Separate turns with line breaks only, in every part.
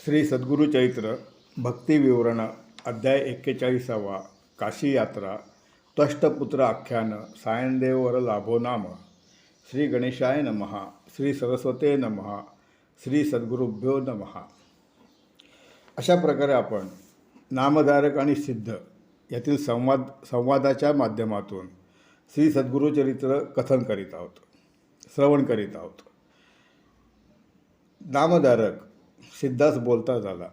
श्री सद्गुरु चरित्र भक्ती विवरण अध्याय 41 काशी यात्रा त्वष्टपुत्र आख्यान सायनदेव लाभो नाम श्री गणेशाय नमः श्री सरस्वते नमः श्री सद्गुरुभ्यो नमः। अशा प्रकारे आपण नामधारक आणि सिद्ध यातील संवादाच्या माध्यमातून श्री सद्गुरु चरित्र कथन करीत आहोत, श्रवण करीत आहोत। नामधारक सिद्धास बोलता झाला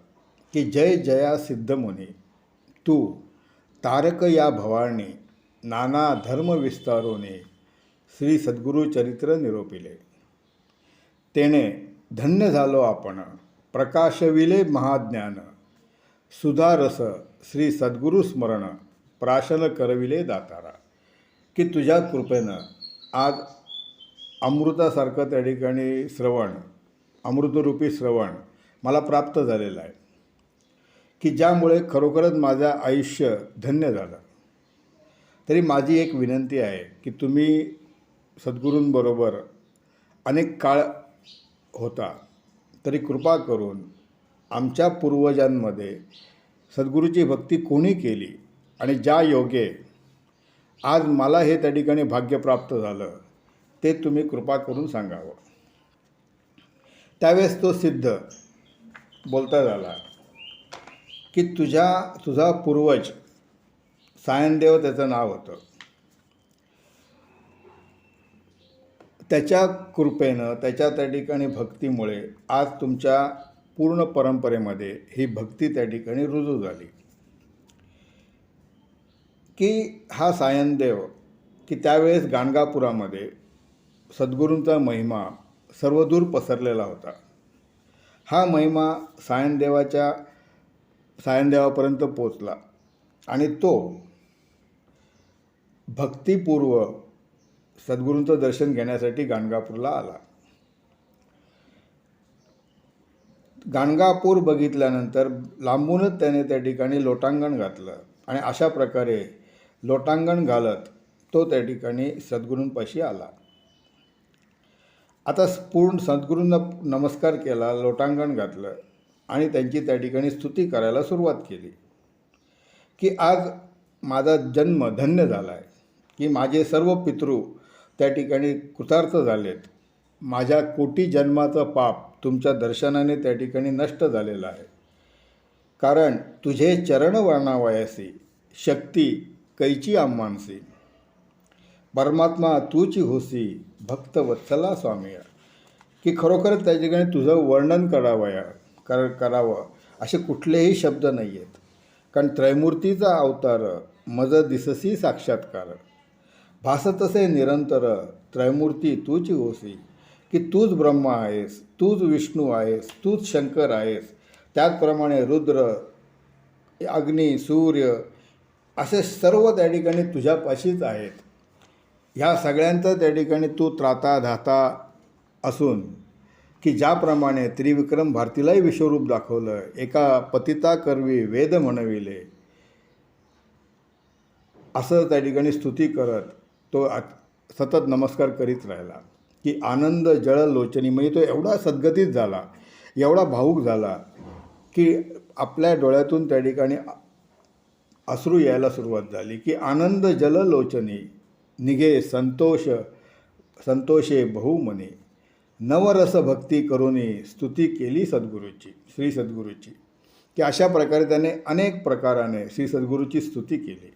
की जय जया सिद्ध मुनी, तू तारक या भवानी नाना धर्म विस्तारोने श्री सद्गुरु चरित्र निरोपिले। तेने धन्य झालो आपण प्रकाशविले महाज्ञान, सुधारस श्री सद्गुरु स्मरण प्राशन करविले दातारा। की तुझ्या कृपेनं आज अमृतासारखं त्या ठिकाणी श्रवण, अमृतरूपी श्रवण मला प्राप्त झालेलं आहे की ज्यामुळे खरोखरच माझं आयुष्य धन्य झालं। तरी माझी एक विनंती आहे की तुम्ही सद्गुरूंबरोबर अनेक काळ होता, तरी कृपा करून आमच्या पूर्वजांमध्ये सद्गुरूची भक्ती कोणी केली आणि ज्या योगे आज मला हे त्या ठिकाणी भाग्य प्राप्त झालं ते तुम्ही कृपा करून सांगावं। त्यावेळेस तो सिद्ध बोलता झाला की तुझा पूर्वज सायनदेव त्याचं नाव होतं, त्याच्या कृपेनं त्याच्या त्या ठिकाणी भक्तीमुळे आज तुमच्या पूर्ण परंपरेमध्ये ही भक्ती त्या ठिकाणी रुजू झाली। की हा सायनदेव की त्यावेळेस गाणगापुरामध्ये सद्गुरूंचा महिमा सर्वदूर पसरलेला होता। हा महिमा सायनदेवापर्यंत पोचला आणि तो भक्तिपूर्व सद्गुरूंचं दर्शन घेण्यासाठी गाणगापूरला आला। गाणगापूर बघितल्यानंतर लांबूनच त्याने त्या ठिकाणी लोटांगण घातलं आणि अशा प्रकारे लोटांगण घालत तो त्या ठिकाणी सद्गुरूंपाशी आला। आता पूर्ण सद्गुरूंना नमस्कार केला, लोटांगण घातलं आणि त्यांची त्या ठिकाणी स्तुती करायला सुरुवात केली की आज माझा जन्म धन्य झाला आहे, की माझे सर्व पितृ त्या ठिकाणी कृतार्थ झालेत, माझ्या कोटी जन्माचं पाप तुमच्या दर्शनाने त्या ठिकाणी नष्ट झालेलं आहे। कारण तुझे चरण वर्णावयासी शक्ती कैची आम्मानसी, परमात्मा तूची होसी भक्त वत्सला स्वामी। की खरोखरच त्या ठिकाणी तुझं वर्णन करावं असे कुठलेही शब्द नाही आहेत। कारण त्रैमूर्तीचा अवतार मज दिससी साक्षात्कार, भासतसे निरंतर त्रैमूर्ती तूची होसी। की तूच ब्रह्मा आहेस, तूच विष्णू आहेस, तूच शंकर आहेस, त्याचप्रमाणे रुद्र, अग्नी, सूर्य असे सर्व त्या ठिकाणी तुझ्यापाशीच आहेत। ह्या सगळ्यांचं त्या ठिकाणी तू त्राता धाता असून की ज्याप्रमाणे त्रिविक्रम भारतीलाही विश्वरूप दाखवलं, एका पतिता करवी वेद म्हणविले, असं त्या ठिकाणी स्तुती करत तो सतत नमस्कार करीत राहिला। की आनंद जळ लोचनी, म्हणजे तो एवढा सद्गतीत झाला, एवढा भावूक झाला की आपल्या डोळ्यातून त्या ठिकाणी अश्रू यायला सुरुवात झाली। की आनंद जल लोचनी निघे संतोषे बहुमनी, नवरस भक्ती करुनी स्तुती केली सद्गुरूची, श्री सद्गुरूची। की अशा प्रकारे त्याने अनेक प्रकाराने श्री सद्गुरूची स्तुती केली।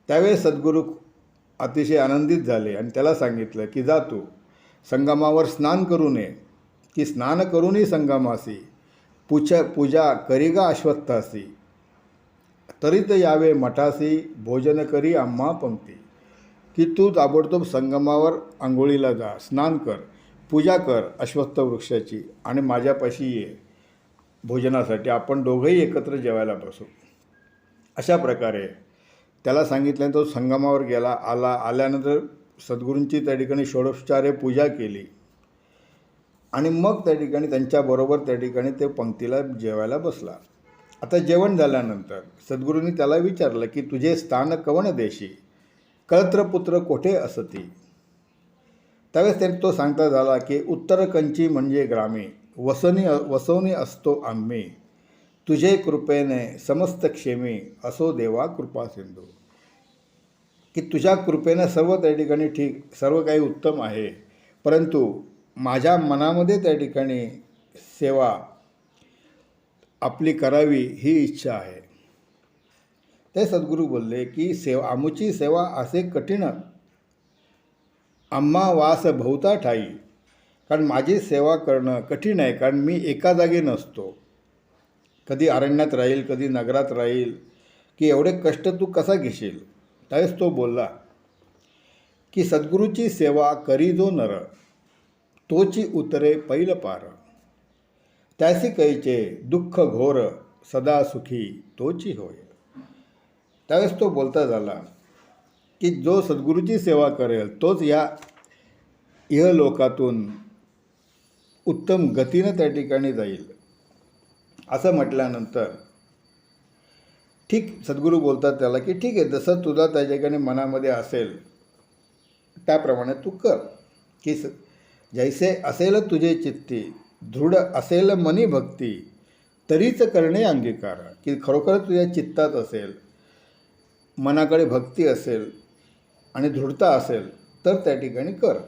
त्यावेळेस सद्गुरू अतिशय आनंदित झाले आणि त्याला सांगितलं की जा तू संगमावर स्नान करू नये, की स्नान करूनही संगमासी पूजा करीगा अश्वत्थासी, तरीत यावे मठासी भोजन करी आम्हा पंक्ती। की तू ताबडतोब संगमावर आंघोळीला जा, स्नान कर, पूजा कर अश्वत्थ वृक्षाची आणि माझ्यापाशी ये भोजनासाठी, आपण दोघंही एकत्र जेवायला बसू। अशा प्रकारे त्याला सांगितल्यानंतर तो संगमावर गेला, आल्यानंतर सद्गुरूंची त्या ठिकाणी षोडोपचारे पूजा केली आणि मग त्या ठिकाणी त्यांच्याबरोबर त्या ठिकाणी ते पंक्तीला जेवायला बसला। आता जेवण झाल्यानंतर सद्गुरूंनी त्याला विचारलं की तुझे स्थान कवण देशी, कळत्रपुत्र कोठे असती। त्यावेळेस त्याने तो सांगता झाला की उत्तर कंची म्हणजे ग्रामे, वसवणी असतो आम्ही, तुझे कृपेने समस्त क्षेमी, असो देवा कृपा सिंधू. की तुझ्या कृपेनं सर्व त्या ठिकाणी ठीक, सर्व काही उत्तम आहे, परंतु माझ्या मनामध्ये त्या ठिकाणी सेवा आपली करावी ही इच्छा आहे. ते सद्गुरू बोलले की आमुची सेवा असे कठीण आम्हा वास भोवता ठाई. कारण माझी सेवा करणं कठीण आहे, कारण मी एका जागी नसतो. कधी अरण्यात राहील, कधी नगरात राहील, की एवढे कष्ट तू कसा घेशील. त्यावेळेस तो बोलला की सद्गुरूची सेवा करी जो नर, तोची उतरे पैल पार. त्यासी कैचे दुःख घोर, सदा सुखी तोची होय. त्यावेळेस तो बोलता झाला की जो सद्गुरूची सेवा करेल तोच या इहलोकातून उत्तम गतीनं त्या ठिकाणी जाईल. असं म्हटल्यानंतर ठीक सद्गुरू बोलतात त्याला की ठीक आहे, जसं तुझा त्या ठिकाणी मनामध्ये असेल त्याप्रमाणे तू कर. की जैसे असेल तुझे चित्ती, दृढ असेल मनी भक्ती, तरीच करणे अंगीकार. की खरोखर तुझ्या चित्तात असेल, मनाकडे भक्ती असेल आणि दृढता असेल तर त्या ठिकाणी कर.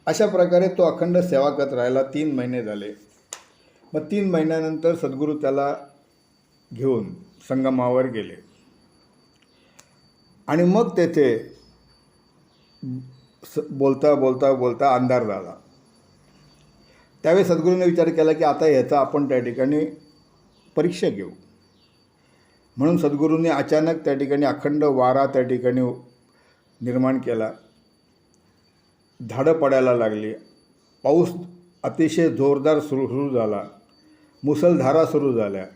अशा प्रकारे तो अखंड सेवा करत राहिला. 3 महिने झाले. मग 3 महिन्यानंतर सद्गुरू त्याला घेऊन संगमावर गेले आणि मग तेथे बोलता बोलता बोलता अंधार झाला. त्यावेळी सद्गुरूने विचार केला की आता ह्याचा आपण त्या ठिकाणी परीक्षा घेऊ. म्हणून सद्गुरूंनी अचानक त्या ठिकाणी अखंड वारा त्या ठिकाणी निर्माण केला. झाडं पडायला लागली. पाऊस अतिशय जोरदार सुरू झाला. मुसळधारा सुरू झाल्या.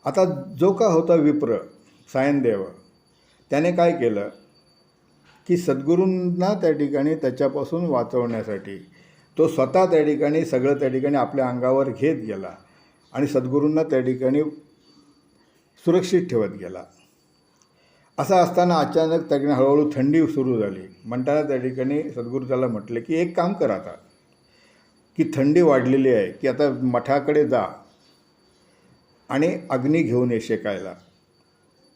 आता जो का होता विप्र सायनदेव, त्याने काय केलं की सद्गुरूंना त्या ठिकाणी त्याच्यापासून वाचवण्यासाठी तो स्वतः त्या ठिकाणी सगळं त्या ठिकाणी आपल्या अंगावर घेत गेला आणि सद्गुरूंना त्या ठिकाणी सुरक्षित ठेवत गेला. असं असताना अचानक त्या ठिकाणी हळूहळू थंडी सुरू झाली. म्हणताना त्या ठिकाणी सद्गुरू त्याला म्हटले की एक काम कर आता, की थंडी वाढलेली आहे, की आता मठाकडे जा आणि अग्नी घेऊन ये शेकायला.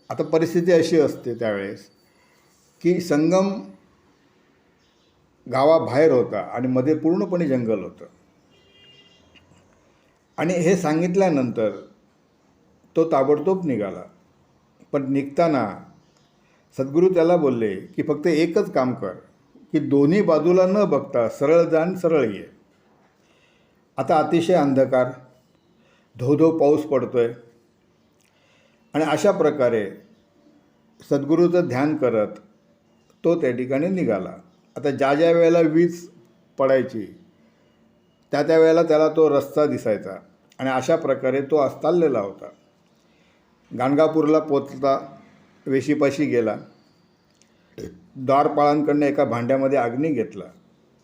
आता परिस्थिती अशी असते त्यावेळेस की संगम गावाबाहेर होता आणि मध्ये पूर्णपणे जंगल होतं. आणि हे सांगितल्यानंतर तो ताबडतोब निघाला. पण निघताना सद्गुरू त्याला बोलले की फक्त एकच काम कर, की दोन्ही बाजूला न बघता सरळ जाण सरळ ये. आता अतिशय अंधकार, धो पाऊस पडतोय आणि अशा प्रकारे सद्गुरूचं ध्यान करत तो त्या ठिकाणी निघाला. आता ज्या ज्या वेळेला वीज पडायची त्या वेळेला त्याला तो रस्ता दिसायचा आणि अशा प्रकारे तो चाललेला होता. गाणगापूरला पोचता वेशीपाशी गेला. द्वारपाळांकडनं एका भांड्यामध्ये अग्नी घेतला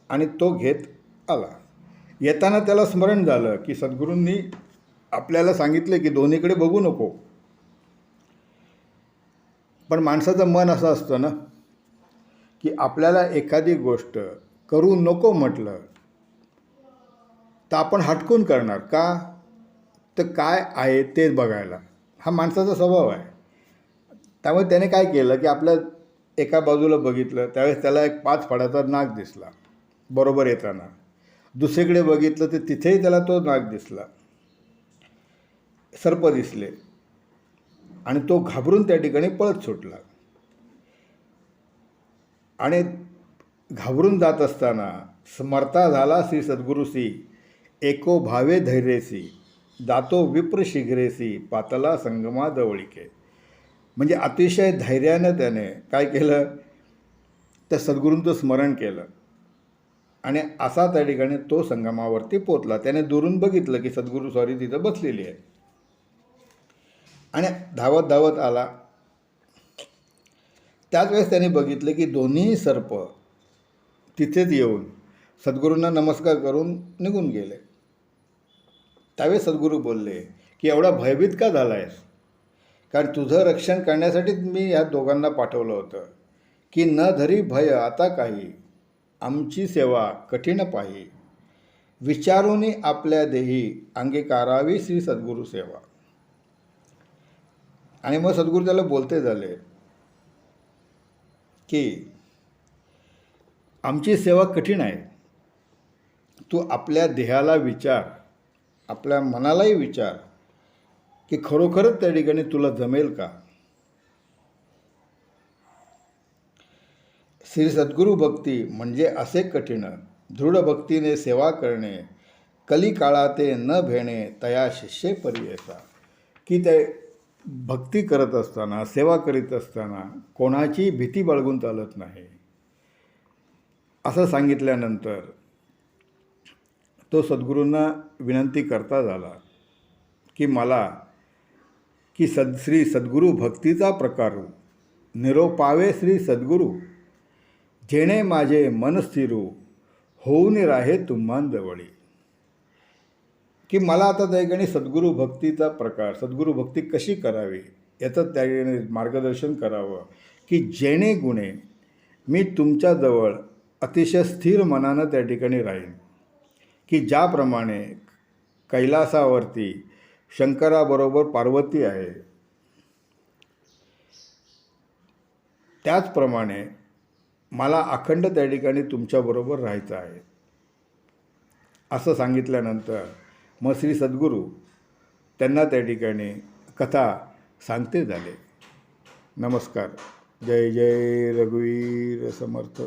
आणि तो घेत आला. येताना त्याला स्मरण झालं की सद्गुरूंनी आपल्याला सांगितले की दोन्हीकडे बघू नको. पण माणसाचं मन असं असतं ना की आपल्याला एखादी गोष्ट करू नको म्हटलं तर आपण हटकून करणार का, तर काय आहे ते बघायला. हा माणसाचा स्वभाव आहे. त्यामुळे त्याने काय केलं की आपल्या एका बाजूला बघितलं, त्यावेळेस त्याला एक 5 फडाचा नाग दिसला बरोबर येताना. दुसरीकडे बघितलं तर तिथेही त्याला तो नाग दिसला, सर्प दिसले आणि तो घाबरून त्या ठिकाणी पळत सुटला. आणि घाबरून जात असताना स्मरता झाला श्री सद्गुरूसी, एको भावे धैर्यसी, जातो विप्र शीघ्रेसी, पातला संगमा जवळीके. म्हणजे अतिशय धैर्यानं त्याने काय केलं तर सद्गुरूंचं स्मरण केलं आणि असा त्या ठिकाणी तो संगमावरती पोचला. त्याने दुरून बघितलं की सद्गुरू स्वारी तिथं बसलेली आहे आणि धावत धावत आला. त्याच वेळेस त्याने बघितलं की दोन्ही सर्प तिथेच येऊन सद्गुरूंना नमस्कार करून निघून गेले. त्यावेळेस सद्गुरू बोलले की एवढा भयभीत का झाला आहेस, कारण तुझं रक्षण करण्यासाठीच मी ह्या दोघांना पाठवलं होतं. की न धरी भय आता काही, आमची सेवा कठीण पाही, विचारूनी आपल्या देही अंगीकारावी श्री सद्गुरू सेवा. आणि मग सद्गुरू त्याला बोलते झाले की आमची सेवा कठीण आहे. तू आपल्या देहाला विचार, आपल्या मनालाही विचार की खरोखरच त्या ठिकाणी तुला जमेल का. श्री सद्गुरू भक्ती म्हणजे असे कठीण, दृढ भक्तीने सेवा करणे, कलिकाळाते न भेणे तया शिष्ये परियेसा. की ते भक्ती करत असताना, सेवा करीत असताना कोणाची भीती बाळगून चालत नाही. असं सांगितल्यानंतर तो सद्गुरूंना विनंती करता झाला की मला की श्री सद्गुरू भक्तीचा प्रकार निरोपावे श्री सद्गुरू, जेणे माझे मन स्थिरू होऊन राहे तुम्हांजवळी. की मला आता त्या ठिकाणी सद्गुरू भक्तीचा प्रकार, सद्गुरू भक्ती कशी करावी याचं त्या ठिकाणी मार्गदर्शन करावं की जेणे गुणे मी तुमच्याजवळ अतिशय स्थिर मनानं त्या ठिकाणी राहीन. की ज्याप्रमाणे कैलासावरती शंकराबरोबर पार्वती आहे, त्याचप्रमाणे मला अखंड त्या ठिकाणी तुमच्याबरोबर राहायचं आहे. असं सांगितल्यानंतर मग श्री सद्गुरू त्यांना त्या ठिकाणी कथा सांगते झाले. नमस्कार. जय जय रघुवीर समर्थ.